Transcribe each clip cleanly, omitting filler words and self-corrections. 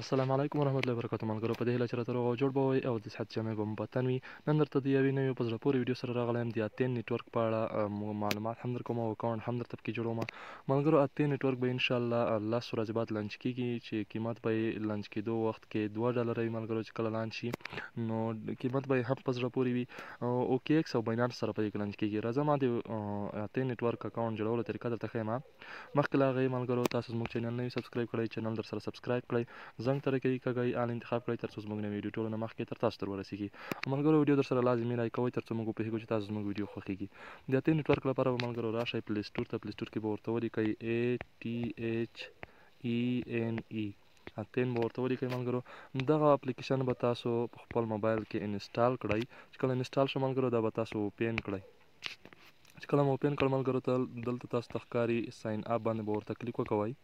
السلام علیکم ورحمت الله وبرکاتو. ملګرو په دې هیله چې راته روغ او جوړ به وئ او د صحت جامې به مو په تن وي. نن درته د یوې نوې په زړه پورې ویډیو سره راغلی یم. د اتین نیټورک په اړه معلومات هم در کوم او اکاونټ هم درته پکې جوړوم. ملګرو اتین نیټورک به انشاءالله 10 ورځې بعد لانچ کېږي چې قیمت به یې لانچ کېدو وخت کې $2 وي. ملګرو چې کله لانچ شي نو قیمت به یې هم په زړه پورې وي. اوکې ایکس او باینانس سره په دې کې لانچ کېږي. راځه ما د اتین نیټورک اکاونټ جوړولو طریقه درته ښیم. مخکې له هغې ملګرو تاسو زموږ چینل نه وي سبسکرایب کړی، چینل در سره سبسکرایب کړئ، زنګ ترې کوي کږئ آل انتخاب کړئ تر څو زموږ نوې ویډیو ټولو نه مخکې تر تاسو ورسیږي. ملګرو ویډیو در سره لازمي لایک کوئ تر څو موږ وپوهېږو چې تاسو زموږ ویډیو خوښیږي. د اتین نیټورک لپاره به ملګرو راشئ پلی سټور ته. پلی سټور کې به ورته ولیکئ ATHENE اتین به ورته ولیکئ. ملګرو دغه اپلیکیشن به تاسو په خپل موبایل کې انسټال کړئ. چې کله انسټال شو ملګرو دا به تاسو اوپین کړئ. چې کله مو اوپین کړ ملګرو دلته تاسو ته ښکاري ساین اپ باندې به ورته کلیک وکوئ.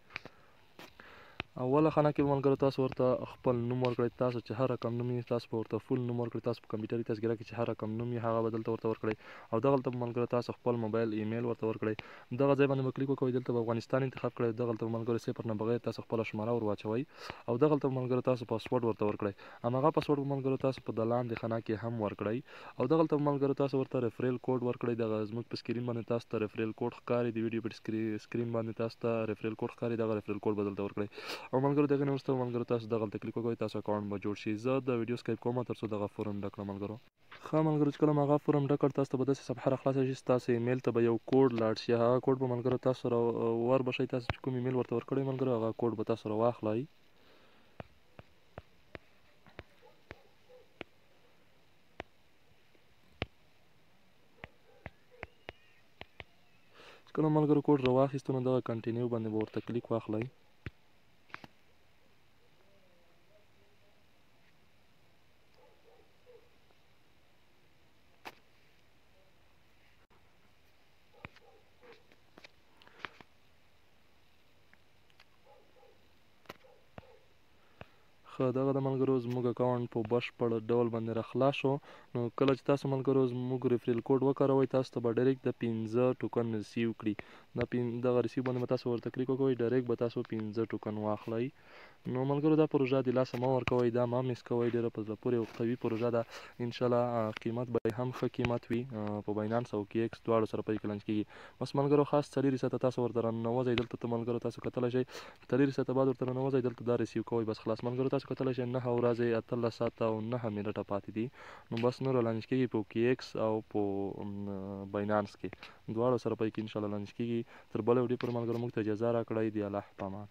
اوله خانه کې ملګرو تاسو ورته خپل نوم ورکړئ. تاسو چې هر رقم نوم تاسو به ورته فول نوم ورکړئ. تاسو په کمپیوټري تذکره کې چې هر رقم نوم هغه به دلته ورته ورکړئ او دغلته به ملګرو تاسو خپل موبایل ایمیل ورته ورکړئ. دغه ځای باندې به کلیک وکوئ. دلته به افغانستان انتخاب کړئ. دغلته به ملګرو صفر نه بغیر تاسو خپله شماره ور واچوئ او دغلته به ملګرو تاسو پاسورډ ورته ورکړئ. هماغه پاسورډ به ملګرو تاسو په د لاندې خانه کې هم ورکړئ او دغلته به ملګرو تاسو ورته ریفرل کوډ ورکړئ. دغه زموږ په سکرین باندې تاسو ته ریفرل کوډ ښکاري. د ویډیو په سکرین باندې تاسو ته ریفرل کوډ ښکاري. دغه ریفرل کوډ به دلته ورکړئ او ملګرو دغه نه وروسته ملګرو تاسو دغلته کلیک وکوئ. تاسو اکاونټ به جوړ شي. زه د ویډیو سکایپ کوم تر څو دغه فورم ډک کړم. ملګرو ښه ملګرو چې کله مو هغه فورم ډک کړ تاسو ته به داسې صفحه راخلاصه شي. ستاسو ایمیل ته به یو کوډ لاړ شي. هغه کوډ به ملګرو تاسو سره ور به شئ. تاسو چې کوم ایمیل ورته ورکړئ ملګرو هغه کوډ به تاسو سره واخلئ. چې کله ملګرو کوډ راواخیستو نو دغه کنټینیو باندې به ورته کلیک واخلئ. دغه د ملګرو زموږ اکاونټ په بشپړ ډول باندې راخلاص شو. نو کله چې تاسو ملګرو زموږ ریفرل کوډ وکاروئ تاسو ته به ډایرکټ د 15 ټوکن ریسیو کړي. دغه ریسیو باندې به تاسو ورته کلیک وکوئ. ډایرکټ به تاسو 15 ټوکن واخلئ. نو ملګرو دا پروژه د لاسه مه ورکوئ. دا مه میس کوئ. ډېره په زړه پورې او قوي پروژه ده. انشاءالله قیمت به یې هم ښه قیمت وي. په باینانس او اوکې ایکس دواړو سره په دې کې لانچ کېږي. بس ملګرو خاص 4 ساعته تاسو ورته راننوځئ. دلته ته ملګرو تاسو کتلی شئ 4 ساعته بعد ورته راننوځئ. دلته دا ریسیو کوئ. بس خلاص ملګرو تاسو کتلی شئ 9 ورځې 18 ساعته او 9 منټه پاتې دي. نو بس نور لانچ کېږي په اوکې ایکس او په باینانس کې دواړو سره په دې کې انشاءالله لانچ کېږي. تر بله ویډیو پورې ملګرو موږ ته اجازه راکړئ. د الله په امان.